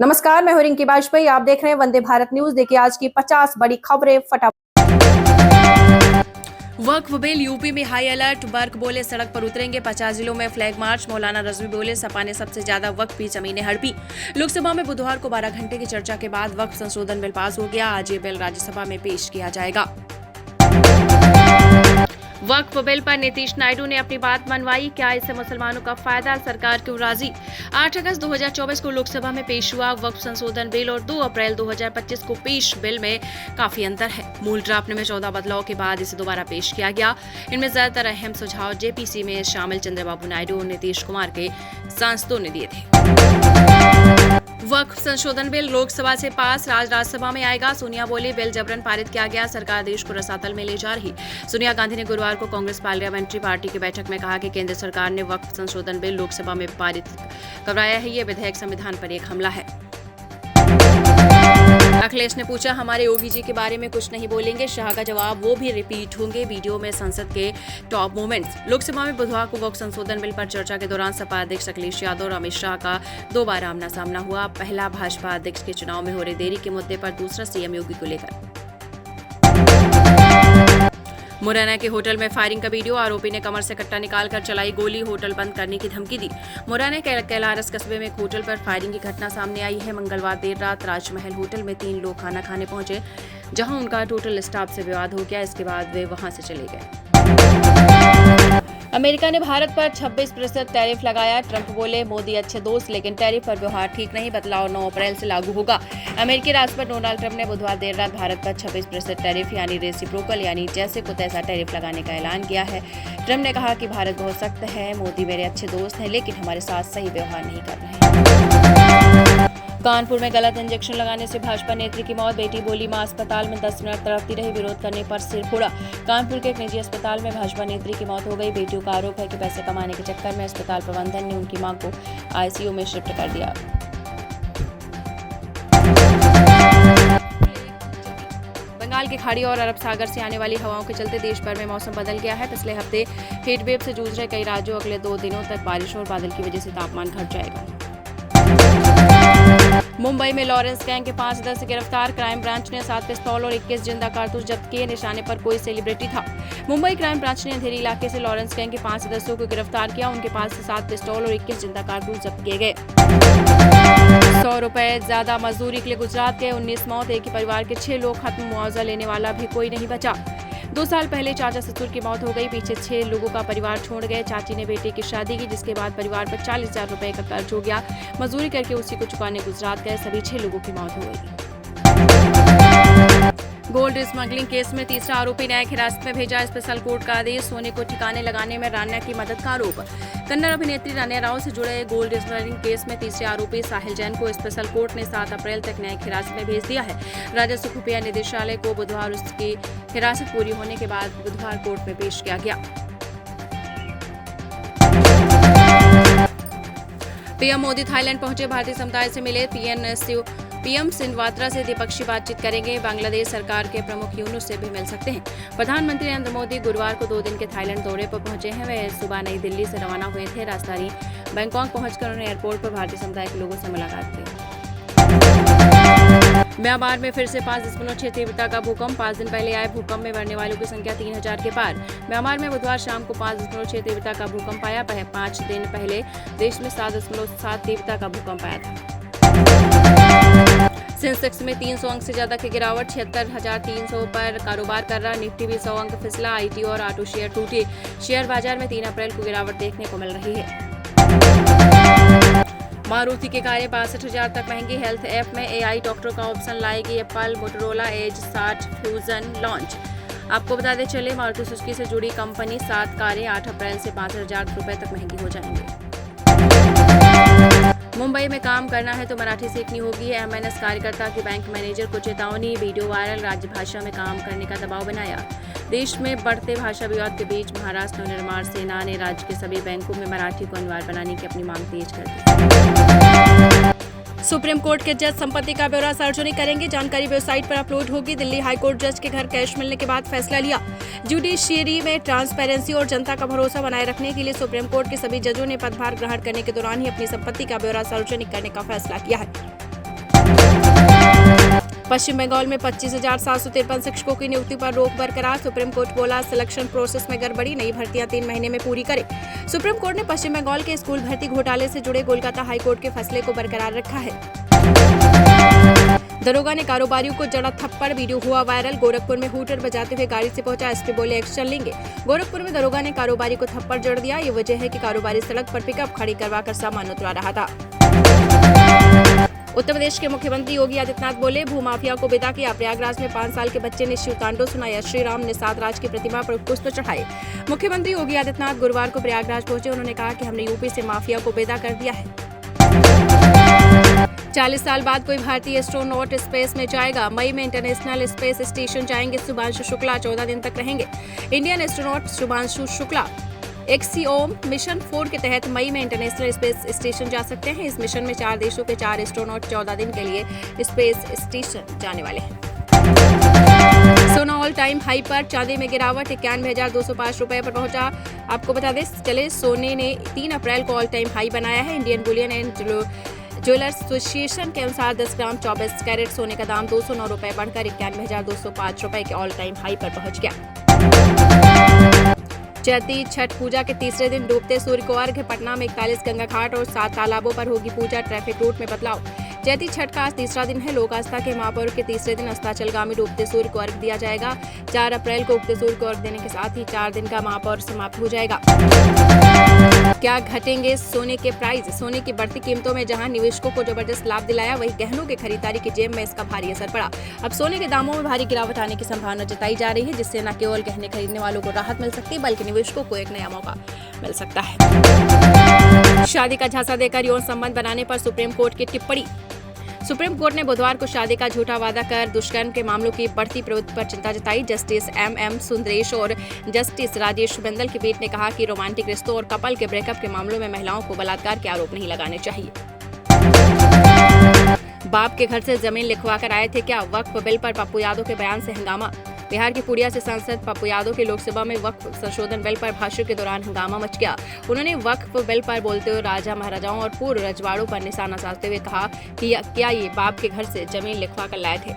नमस्कार, मैं हूं रिंकी बाजपेयी। आप देख रहे हैं वंदे भारत न्यूज। देखिए आज की 50 बड़ी खबरें फटाफट। वक्फ बिल, यूपी में हाई अलर्ट। बर्क बोले सड़क पर उतरेंगे, 50 जिलों में फ्लैग मार्च। मौलाना रजवी बोले सपा ने सबसे ज्यादा वक्फ की जमीनें हड़पी। लोकसभा में बुधवार को 12 घंटे की चर्चा के बाद वक्फ संशोधन बिल पास हो गया। आज ये बिल राज्यसभा में पेश किया जाएगा। वक्फ बिल पर नीतीश नायडू ने अपनी बात मनवाई। क्या इससे मुसलमानों का फायदा, सरकार क्यों राजी? 8 अगस्त 2024 को लोकसभा में पेश हुआ वक्फ संशोधन बिल और 2 अप्रैल 2025 को पेश बिल में काफी अंतर है। मूल ड्राफ्ट में 14 बदलाव के बाद इसे दोबारा पेश किया गया। इनमें ज्यादातर अहम सुझाव जेपीसी में शामिल चंद्रबाबू नायडू और नीतीश कुमार के सांसदों ने दिए थे। वक्फ संशोधन बिल लोकसभा से पास, राज्यसभा में आएगा। सोनिया बोली बिल जबरन पारित किया गया, सरकार देश को रसातल में ले जा रही। सोनिया गांधी ने गुरुवार को कांग्रेस पार्लियामेंट्री पार्टी की बैठक में कहा कि केंद्र सरकार ने वक्फ संशोधन बिल लोकसभा में पारित करवाया है। ये विधेयक संविधान पर एक हमला है। अखिलेश ने पूछा हमारे योगी जी के बारे में कुछ नहीं बोलेंगे। शाह का जवाब, वो भी रिपीट होंगे। वीडियो में संसद के टॉप मोमेंट्स। लोकसभा में बुधवार को वक्फ संशोधन बिल पर चर्चा के दौरान सपा अध्यक्ष अखिलेश यादव और अमित शाह का 2 बार आमना सामना हुआ। पहला भाजपा अध्यक्ष के चुनाव में हो रही देरी के मुद्दे पर, दूसरा सीएम योगी को लेकर। मुरैना के होटल में फायरिंग का वीडियो। आरोपी ने कमर से कट्टा निकालकर चलाई गोली, होटल बंद करने की धमकी दी। मुरैना के कैलारस कस्बे में एक होटल पर फायरिंग की घटना सामने आई है। मंगलवार देर रात राजमहल होटल में 3 लोग खाना खाने पहुंचे, जहां उनका होटल स्टाफ से विवाद हो गया। इसके बाद वे वहां से चले गए। अमेरिका ने भारत पर 26% टैरिफ लगाया। ट्रंप बोले मोदी अच्छे दोस्त, लेकिन टैरिफ पर व्यवहार ठीक नहीं। बदलाव 9 अप्रैल से लागू होगा। अमेरिकी राष्ट्रपति डोनाल्ड ट्रंप ने बुधवार देर रात भारत पर 26% टैरिफ यानी रेसिप्रोकल यानी जैसे को तैसा टैरिफ लगाने का ऐलान किया है। ट्रंप ने कहा कि भारत बहुत सख्त है, मोदी मेरे अच्छे दोस्त हैं, लेकिन हमारे साथ सही व्यवहार नहीं कर रहे हैं। कानपुर में गलत इंजेक्शन लगाने से भाजपा नेत्री की मौत। बेटी बोली मां अस्पताल में 10 मिनट तड़पती रही, विरोध करने पर सिर फोड़ा। कानपुर के एक निजी अस्पताल में भाजपा नेत्री की मौत हो गई। बेटियों का आरोप है कि पैसे कमाने के चक्कर में अस्पताल प्रबंधन ने उनकी मां को आईसीयू में शिफ्ट कर दिया। बंगाल की खाड़ी और अरब सागर से आने वाली हवाओं के चलते देश भर में मौसम बदल गया है। पिछले हफ्ते हीटवेव से जूझ रहे कई राज्यों अगले 2 दिनों तक बारिश और बादल की वजह से तापमान घट जाएगा। मुंबई में लॉरेंस गैंग के 5 सदस्य गिरफ्तार। क्राइम ब्रांच ने 7 पिस्तौल और 21 जिंदा कारतूस जब्त किए। निशाने पर कोई सेलिब्रिटी था। मुंबई क्राइम ब्रांच ने अंधेरी इलाके से लॉरेंस गैंग के 5 सदस्यों को गिरफ्तार किया। उनके पास से 7 पिस्तौल और 21 जिंदा कारतूस जब्त किए गए। 100 रुपए ज्यादा मजदूरी के लिए गुजरात गए, 19 मौत। एक ही परिवार के 6 लोग खत्म, मुआवजा लेने वाला भी कोई नहीं बचा। 2 साल पहले चाचा ससुर की मौत हो गई। पीछे 6 लोगों का परिवार छोड़ गए। चाची ने बेटे की शादी की, जिसके बाद परिवार पर 40,000 रुपए का कर्ज हो गया। मजदूरी करके उसी को चुकाने गुजरात गए। सभी 6 लोगों की मौत हो गई। गोल्ड स्मगलिंग केस में तीसरा आरोपी न्यायिक हिरासत में भेजा। स्पेशल कोर्ट का आदेश। सोने को ठिकाने लगाने में रान्या की मदद का आरोप। कन्नड़ अभिनेत्री रान्या राव से जुड़े गोल्ड स्मगलिंग केस में तीसरे आरोपी साहिल जैन को स्पेशल कोर्ट ने 7 अप्रैल तक न्यायिक हिरासत में भेज दिया है। राजस्व खुफिया निदेशालय को बुधवार उसकी हिरासत पूरी होने के बाद बुधवार कोर्ट में पेश किया गया। पीएम मोदी थाईलैंड पहुंचे, भारतीय समुदाय से मिले। पीएम सिनवात्रा से द्विपक्षीय बातचीत करेंगे। बांग्लादेश सरकार के प्रमुख यूनुस से भी मिल सकते हैं। प्रधानमंत्री नरेंद्र मोदी गुरुवार को 2 दिन के थाईलैंड दौरे पर पहुंचे हैं। वे सुबह नई दिल्ली से रवाना हुए थे। राजधानी बैंकॉक पहुंचकर उन्होंने एयरपोर्ट पर भारतीय समुदाय के लोगों से मुलाकात की। म्यांमार में फिर से 5.6 तीव्रता का भूकंप। 5 दिन पहले आए भूकंप में मरने वालों की संख्या 3000 के पार। म्यांमार में बुधवार शाम को 5.6 तीव्रता का भूकंप आया। 5 दिन पहले देश में 7.7 तीव्रता का भूकंप आया था। सेंसेक्स में 300 अंक से ज्यादा की गिरावट, 76,300 पर कारोबार कर रहा। निफ्टी भी 100 अंक फिसला। आईटी और ऑटो शेयर टूटे। शेयर बाजार में 3 अप्रैल को गिरावट देखने को मिल रही है। मारुति की कारें 62,000 तक महंगी। हेल्थ ऐप में एआई डॉक्टर का ऑप्शन लाएगी Apple. Motorola edge 60 fusion launch. आपको बताते चले मारुति सुजुकी से जुड़ी कंपनी 7 कारें 8 अप्रैल से 5,000 रुपए तक महंगी हो जाएंगी। मुंबई में काम करना है तो मराठी सीखनी होगी। एमएनएस कार्यकर्ता की बैंक मैनेजर को चेतावनी। Video viral. राज्य भाषा में काम करने का दबाव बनाया। देश में बढ़ते भाषा विवाद के बीच महाराष्ट्र नवनिर्माण सेना ने राज्य के सभी बैंकों में मराठी को अनिवार्य बनाने की अपनी मांग तेज कर दी। सुप्रीम कोर्ट के जज संपत्ति का ब्यौरा सार्वजनिक करेंगे। जानकारी वेबसाइट पर अपलोड होगी। दिल्ली हाईकोर्ट जज के घर कैश मिलने के बाद फैसला लिया। जुडिशियरी में ट्रांसपेरेंसी और जनता का भरोसा बनाए रखने के लिए सुप्रीम कोर्ट के सभी जजों ने पदभार ग्रहण करने के दौरान ही अपनी संपत्ति का ब्यौरा सार्वजनिक करने का फैसला किया है। पश्चिम बंगाल में 25,753 शिक्षकों की नियुक्ति पर रोक बरकरार। सुप्रीम कोर्ट बोला सिलेक्शन प्रोसेस में गड़बड़ी, नई भर्तियां 3 महीने में पूरी करें। सुप्रीम कोर्ट ने पश्चिम बंगाल के स्कूल भर्ती घोटाले से जुड़े कोलकाता हाईकोर्ट के फैसले को बरकरार रखा है। दरोगा ने कारोबारियों को जड़ा थप्पड़, वीडियो हुआ वायरल। गोरखपुर में हूटर बजाते हुए गाड़ी से पहुंचा एसपी, बोले एक्शन लेंगे। गोरखपुर में दरोगा ने कारोबारी को थप्पड़ जड़ दिया। ये वजह है कि कारोबारी सड़क पर पिकअप खड़ी करवाकर सामान उतरा रहा था। उत्तर प्रदेश के मुख्यमंत्री योगी आदित्यनाथ बोले भूमाफिया को विदा किया। प्रयागराज में 5 साल के बच्चे ने शिव तांडव सुनाया। श्री राम ने सातराज की प्रतिमा पर पुष्प चढ़ाए। मुख्यमंत्री योगी आदित्यनाथ गुरुवार को प्रयागराज पहुंचे। उन्होंने कहा कि हमने यूपी से माफिया को विदा कर दिया है। 40 साल बाद कोई भारतीय एस्ट्रोनॉट स्पेस में जाएगा। मई में इंटरनेशनल स्पेस स्टेशन जाएंगे शुभांशु शुक्ला, 14 दिन तक रहेंगे। Indian astronaut Shubhanshu Shukla axiom mission 4 के तहत मई में इंटरनेशनल स्पेस स्टेशन जा सकते हैं। इस मिशन में 4 देशों के 4 एस्ट्रोनॉट 14 दिन के लिए स्पेस स्टेशन जाने वाले हैं। सोना ऑल टाइम हाई पर, चांदी में गिरावट 91,205 रुपए पर पहुंचा। आपको बता दें चले सोने ने 3 अप्रैल को ऑल टाइम हाई बनाया है। Indian Boolean and jewellers association के अनुसार 10 ग्राम 24 कैरेट सोने का दाम 209 रुपए बढ़कर 91,205 रुपए के ऑल टाइम हाई पर पहुंच गया। चैती छठ पूजा के तीसरे दिन डूबते सूर्य को अर्घ्य। पटना में 41 गंगा घाट और 7 तालाबों पर होगी पूजा। ट्रैफिक रूट में बदलाव। चैती छठ का आज तीसरा दिन है। लोक आस्था के महापर्व के तीसरे दिन अस्ताचलगामी डूबते सूर्य को अर्घ्य दिया जाएगा। 4 अप्रैल को उगते सूर्य को अर्घ्य देने के साथ ही 4 दिन का महापर्व समाप्त हो जाएगा। क्या घटेंगे सोने के प्राइस? सोने की बढ़ती कीमतों में जहां निवेशकों को जबरदस्त लाभ दिलाया, वहीं गहनों की खरीदारी की जेब में इसका भारी असर पड़ा। अब सोने के दामों में भारी गिरावट आने की संभावना जताई जा रही है, जिससे न केवल गहने खरीदने वालों को राहत मिल सकती है, बल्कि निवेशकों को एक नया मौका मिल सकता है। शादी का झांसा देकर यौन संबंध बनाने पर सुप्रीम कोर्ट की टिप्पणी। सुप्रीम कोर्ट ने बुधवार को शादी का झूठा वादा कर दुष्कर्म के मामलों की बढ़ती प्रवृत्ति पर चिंता जताई। जस्टिस एम सुंदरेश और जस्टिस राजेश बिंदल की पीठ ने कहा कि रोमांटिक रिश्तों और कपल के ब्रेकअप के मामलों में महिलाओं को बलात्कार के आरोप नहीं लगाने चाहिए। बाप के घर से जमीन लिखवा कर आए थे क्या? वक्फ बिल पर पप्पू यादव के बयान से हंगामा। बिहार के पूर्णिया से सांसद पप्पू यादव के लोकसभा में वक्फ संशोधन बिल पर भाषण के दौरान हंगामा मच गया। उन्होंने वक्फ बिल पर बोलते हुए राजा महाराजाओं और पूर्व रजवाड़ों पर निशाना साधते हुए कहा कि क्या ये बाप के घर से जमीन लिखवा कर लाए थे।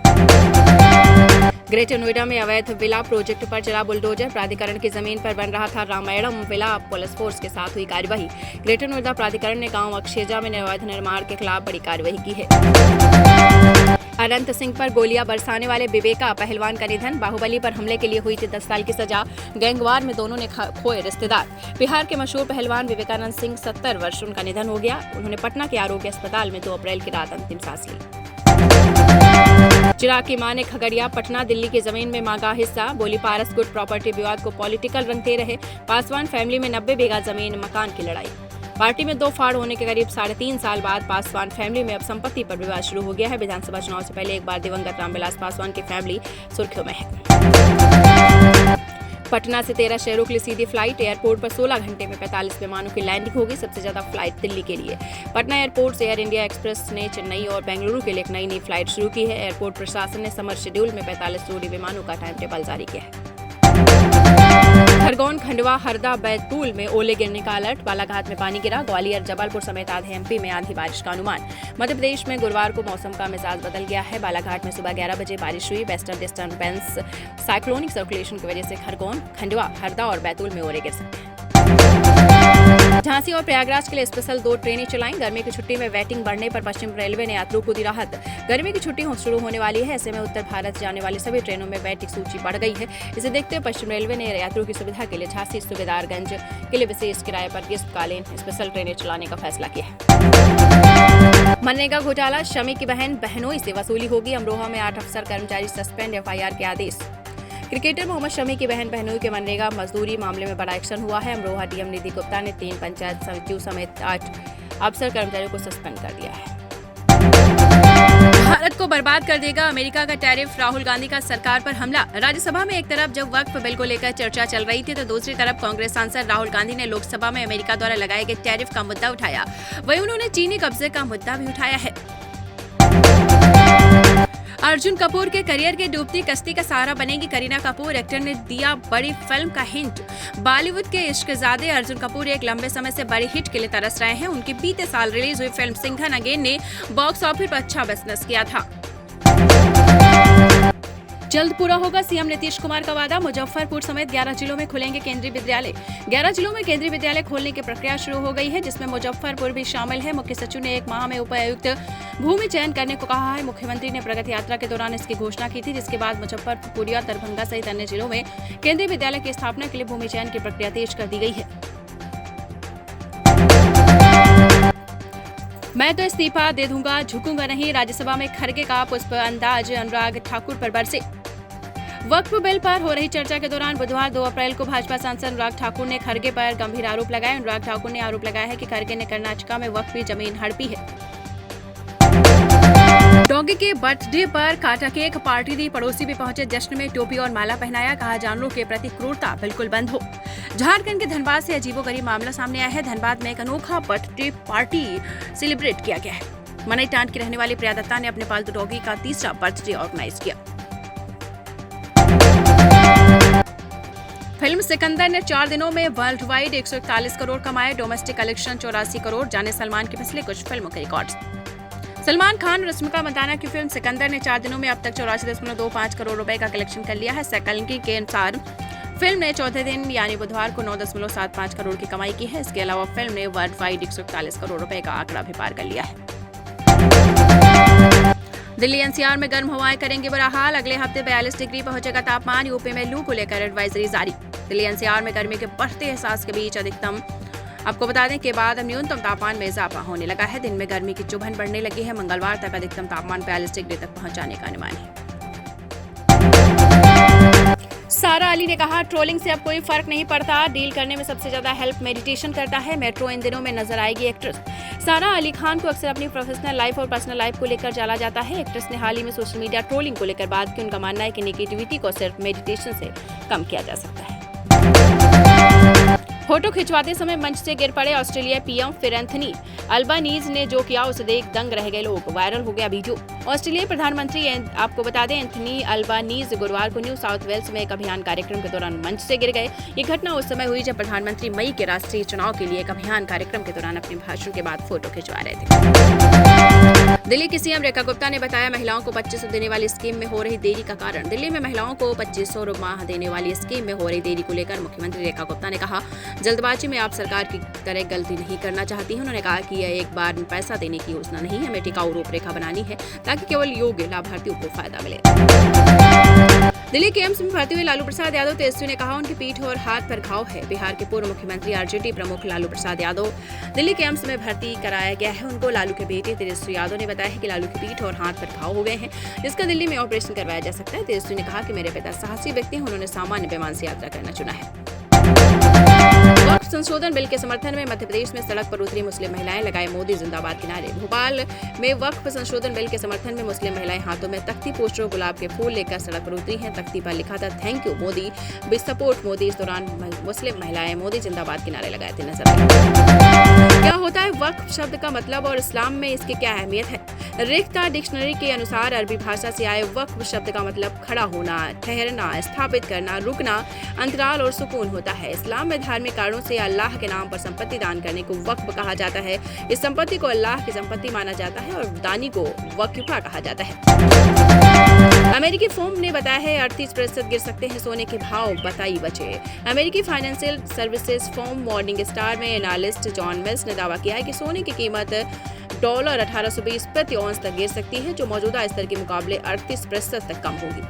ग्रेटर नोएडा में अवैध विला प्रोजेक्ट पर चला बुलडोजर। प्राधिकरण की जमीन पर बन रहा था रामायणम विला। पुलिस फोर्स के साथ हुई कार्यवाही। ग्रेटर नोएडा प्राधिकरण ने गांव अक्षेजा में अवैध निर्माण के खिलाफ बड़ी कार्यवाही की है। अनंत सिंह पर गोलियां बरसाने वाले विवेका पहलवान का निधन। बाहुबली पर हमले के लिए हुई थी 10 साल की सजा। गैंगवार में दोनों ने खोए रिश्तेदार। बिहार के मशहूर पहलवान विवेकानंद सिंह 70 वर्ष उनका निधन हो गया। उन्होंने पटना के आरोग्य अस्पताल में 2 अप्रैल की रात अंतिम सांस ली। चिराग की मां ने खगड़िया, पटना, दिल्ली की जमीन में मांगा हिस्सा। बोली पारस गुट प्रॉपर्टी विवाद को पॉलिटिकल रंग दे रहे। पासवान फैमिली में 90 बीघा जमीन मकान की लड़ाई। पार्टी में 2 फाड़ होने के करीब 3.5 साल बाद पासवान फैमिली में अब संपत्ति पर विवाद शुरू हो गया है। विधानसभा चुनाव से पहले एक बार दिवंगत रामविलास पासवान की फैमिली सुर्खियों में है। पटना से 13 शहरों के लिए सीधी फ्लाइट। एयरपोर्ट पर 16 घंटे में 45 विमानों की लैंडिंग होगी। सबसे ज्यादा फ्लाइट दिल्ली के लिए। पटना एयरपोर्ट से एयर इंडिया एक्सप्रेस ने चेन्नई और बेंगलुरु के लिए एक नई फ्लाइट शुरू की है। एयरपोर्ट प्रशासन ने समर शेड्यूल में 45 जोड़ी विमानों का टाइम टेबल जारी किया है। खरगोन, खंडवा, हरदा, बैतूल में ओले गिरने का अलर्ट। बालाघाट में पानी गिरा। ग्वालियर, जबलपुर समेत आधे एमपी में आंधी बारिश का अनुमान। मध्य प्रदेश में गुरुवार को मौसम का मिजाज बदल गया है। बालाघाट में सुबह 11 बजे बारिश हुई। वेस्टर्न डिस्टर्बेंस साइक्लोनिक सर्कुलेशन की वजह से खरगोन, खंडवा, हरदा और बैतूल में ओले गिर सकते हैं। झांसी और प्रयागराज के लिए स्पेशल 2 ट्रेनें चलाई। गर्मी की छुट्टी में वेटिंग बढ़ने पर पश्चिम रेलवे ने यात्रियों को दी राहत। गर्मी की छुट्टी शुरू होने वाली है, ऐसे में उत्तर भारत जाने वाली सभी ट्रेनों में वेटिंग सूची बढ़ गई है। इसे देखते हुए पश्चिम रेलवे ने यात्रियों की सुविधा के लिए झांसी सुबेदारगंज के लिए विशेष किराए पर ग्रीष्मकालीन स्पेशल ट्रेनें चलाने का फैसला किया है। मनरेगा घोटाला, शमी की बहनोई से वसूली होगी। अमरोहा में 8 अफसर कर्मचारी सस्पेंड, FIR के आदेश। क्रिकेटर मोहम्मद शमी की बहन बहनोई के मनरेगा मजदूरी मामले में बड़ा एक्शन हुआ है। अमरोहा डीएम निधि गुप्ता ने 3 पंचायत समितियों समेत 8 अफसर कर्मचारियों को सस्पेंड कर दिया है। भारत को बर्बाद कर देगा अमेरिका का टैरिफ, राहुल गांधी का सरकार पर हमला। राज्यसभा में एक तरफ जब वक्फ बिल को लेकर चर्चा चल रही थी, तो दूसरी तरफ कांग्रेस सांसद राहुल गांधी ने लोकसभा में अमेरिका द्वारा लगाए गए टैरिफ का मुद्दा उठाया। वहीं उन्होंने चीनी कब्जे का मुद्दा भी उठाया है। अर्जुन कपूर के करियर की डूबती कश्ती का सहारा बनेगी करीना कपूर। एक्टर ने दिया बड़ी फिल्म का हिंट। बॉलीवुड के इश्कजादे अर्जुन कपूर एक लंबे समय से बड़ी हिट के लिए तरस रहे हैं। उनकी बीते साल रिलीज हुई फिल्म सिंघन अगेन ने बॉक्स ऑफिस पर अच्छा बिजनेस किया था। जल्द पूरा होगा सीएम नीतीश कुमार का वादा। मुजफ्फरपुर समेत 11 जिलों में खुलेंगे केंद्रीय विद्यालय। 11 जिलों में केंद्रीय विद्यालय खोलने की प्रक्रिया शुरू हो गई है, जिसमें मुजफ्फरपुर भी शामिल है। मुख्य सचिव ने 1 माह में उपायुक्त भूमि चयन करने को कहा है। मुख्यमंत्री ने प्रगति यात्रा के दौरान इसकी घोषणा की थी, जिसके बाद मुजफ्फरपुर, पूर्णिया, दरभंगा सहित अन्य जिलों में केंद्रीय विद्यालय की स्थापना के लिए भूमि चयन की प्रक्रिया तेज कर दी गई है। मैं तो इस्तीफा दे दूंगा, झुकूंगा नहीं। राज्यसभा में खड़गे का पुष्प अंदाज अनुराग ठाकुर पर बरसे। वक्फ बिल पर हो रही चर्चा के दौरान बुधवार 2 अप्रैल को भाजपा सांसद अनुराग ठाकुर ने खड़गे पर गंभीर आरोप लगाए। अनुराग ठाकुर ने आरोप लगाया है कि खड़गे ने कर्नाटका में वक्फ जमीन हड़पी है। डॉगी के बर्थडे पर काटा केक, पार्टी दी, पड़ोसी भी पहुंचे जश्न में, टोपी और माला पहनाया। कहा जानवरों के प्रति क्रूरता बिल्कुल बंद हो। झारखंड के धनबाद से अजीबोगरीब मामला सामने आया है। धनबाद में एक अनोखा बर्थडे पार्टी सेलिब्रेट किया गया है। मनई टांड की रहने वाली प्रिया दत्ता ने अपने पालतू डॉगी का 3रा बर्थडे ऑर्गेनाइज किया। फिल्म सिकंदर ने 4 दिनों में वर्ल्ड वाइड 141 करोड़ कमाए। Domestic collection 84 crore. जाने सलमान की पिछले कुछ फिल्मों के रिकॉर्ड्स। सलमान खान और रश्मिका मंदाना की फिल्म सिकंदर ने 4 दिनों में अब तक 84.25 करोड़ रुपए का कलेक्शन कर लिया है। सैकलिंग के अनुसार फिल्म ने चौथे दिन यानी बुधवार को 9.75 करोड़ की कमाई की है। इसके अलावा फिल्म ने वर्ल्ड वाइड 141 करोड़ रुपए का आंकड़ा भी पार कर लिया है। दिल्ली एनसीआर में गर्म हवाएं करेंगे बुरा हाल। अगले हफ्ते 42 डिग्री पहुंचेगा तापमान। यूपी में लू को लेकर एडवाइजरी जारी। दिल्ली एनसीआर में गर्मी के बढ़ते एहसास के बीच अधिकतम आपको बता दें कि बाद न्यूनतम तापमान में इजाफा होने लगा है। दिन में गर्मी की चुभन बढ़ने लगी है। मंगलवार तक अधिकतम तापमान 42 डिग्री तक पहुंच जाने का अनुमान है। सारा अली ने कहा ट्रोलिंग से अब कोई फर्क नहीं पड़ता। डील करने में सबसे ज्यादा हेल्प मेडिटेशन करता है। मेट्रो इन दिनों में नजर आएगी एक्ट्रेस। सारा अली खान को अक्सर अपनी प्रोफेशनल लाइफ और पर्सनल लाइफ को लेकर जाना जाता है। एक्ट्रेस ने हाल ही में सोशल मीडिया ट्रोलिंग को लेकर बात की। उनका मानना है कि नेगेटिविटी को सिर्फ मेडिटेशन से कम किया जा सकता है। फोटो खिंचवाते समय मंच से गिर पड़े ऑस्ट्रेलिया पीएम, फिर एंथनी अल्बानीज ने जो किया उसे देख दंग रह गए लोग। वायरल हो गया वीडियो। ऑस्ट्रेलियाई प्रधानमंत्री आपको बता दें एंथनी अल्बानीज गुरुवार को न्यू साउथ वेल्स में एक अभियान कार्यक्रम के दौरान मंच से गिर गए। ये घटना उस समय हुई जब प्रधानमंत्री मई के राष्ट्रीय चुनाव के लिए एक अभियान कार्यक्रम के दौरान अपने भाषण के बाद फोटो खिंचवा रहे थे। दिल्ली की सीएम रेखा गुप्ता ने बताया महिलाओं को 2500 देने वाली स्कीम में हो रही देरी का कारण। दिल्ली में महिलाओं को 2500 माह देने वाली स्कीम में हो रही देरी को लेकर मुख्यमंत्री रेखा गुप्ता ने कहा जल्दबाजी में आप सरकार की तरह गलती नहीं करना चाहती हैं। उन्होंने कहा कि यह एक बार में पैसा देने की योजना नहीं है, हमें टिकाऊ रूपरेखा बनानी है ताकि केवल योग्य लाभार्थियों को फायदा मिले। दिल्ली के एम्स में भर्ती हुए लालू प्रसाद यादव तेजस्वी ने कहा उनकी पीठ और हाथ पर घाव है। बिहार के पूर्व मुख्यमंत्री आरजेडी प्रमुख लालू प्रसाद यादव दिल्ली के एम्स में भर्ती कराया गया है। उनको लालू के बेटे तेजस्वी यादव ने बताया है कि लालू की पीठ और हाथ पर घाव हो गए हैं, जिसका दिल्ली में ऑपरेशन करवाया जा सकता है। तेजस्वी ने कहा कि मेरे पिता साहसी व्यक्ति हैं, उन्होंने सामान्य विमान से यात्रा करना चुना है। वक्फ संशोधन बिल के समर्थन में मध्य प्रदेश में सड़क पर उतरी मुस्लिम महिलाएं, लगाए मोदी जिंदाबाद के नारे। भोपाल में वक्फ संशोधन बिल के समर्थन में मुस्लिम महिलाएं हाथों में तख्ती, पोस्टर, गुलाब के फूल लेकर सड़क पर उतरी हैं। तख्ती पर लिखा था thank you Modi, we support Modi. इस दौरान मुस्लिम महिलाएं मोदी जिंदाबाद के नारे लगाते नजर आई। क्या होता है वक्फ शब्द का मतलब और इस्लाम में इसकी क्या अहमियत है? रिक्ता डिक्शनरी के अनुसार अरबी भाषा से आए वक्फ शब्द का मतलब खड़ा होना, ठहरना, स्थापित करना, रुकना, अंतराल और सुकून होता है। इस्लाम में धार्मिक कारणों से अल्लाह के नाम पर संपत्ति दान करने को वक्फ कहा जाता है। इस संपत्ति को अल्लाह की संपत्ति माना जाता है और दानी को वक्फा कहा जाता है। अमेरिकी फर्म ने बताया है 38% गिर सकते हैं सोने के भाव, बताई बचे। अमेरिकी financial services firm morning star में एनालिस्ट जॉन मिल्स ने दावा किया है कि सोने की कीमत डॉलर 1820 प्रति औंस तक गिर सकती है, जो मौजूदा स्तर के मुकाबले 38% तक कम होगी।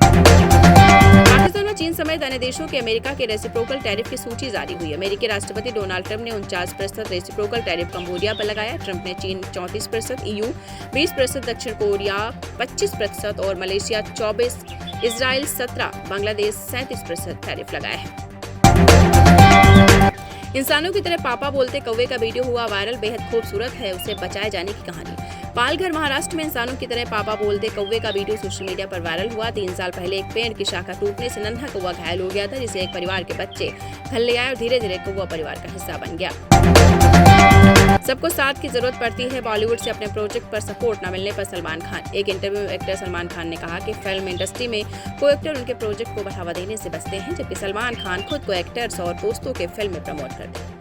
पाकिस्तान और चीन समेत अन्य देशों के अमेरिका के रेसिप्रोकल टैरिफ की सूची जारी हुई। अमेरिकी राष्ट्रपति डोनाल्ड ट्रंप ने 49% रेसिप्रोकल टैरिफ कंबोडिया पर लगाया। ट्रंप ने चीन 34%, EU 20%, दक्षिण कोरिया 25% और मलेशिया 24%, इजराइल 17%, बांग्लादेश 37% टैरिफ लगाया है। इंसानों की तरह पापा बोलते कौवे का वीडियो हुआ वायरल, बेहद खूबसूरत है उसे बचाए जाने की कहानी। पालघर महाराष्ट्र में इंसानों की तरह पापा बोलते कौवे का वीडियो सोशल मीडिया पर वायरल हुआ। 3 साल पहले एक पेड़ की शाखा टूटने से नन्हा कौवा घायल हो गया था, जिसे एक परिवार के बच्चे घर ले आए और धीरे धीरे कौवा परिवार का हिस्सा बन गया। सबको साथ की जरूरत पड़ती है। बॉलीवुड से अपने प्रोजेक्ट पर सपोर्ट न मिलने पर सलमान खान। एक इंटरव्यू में एक्टर सलमान खान ने कहा कि फिल्म इंडस्ट्री में को एक्टर उनके प्रोजेक्ट को बढ़ावा देने से बचते हैं, जबकि सलमान खान खुद को एक्टर्स और दोस्तों के फिल्म में प्रमोट करते हैं।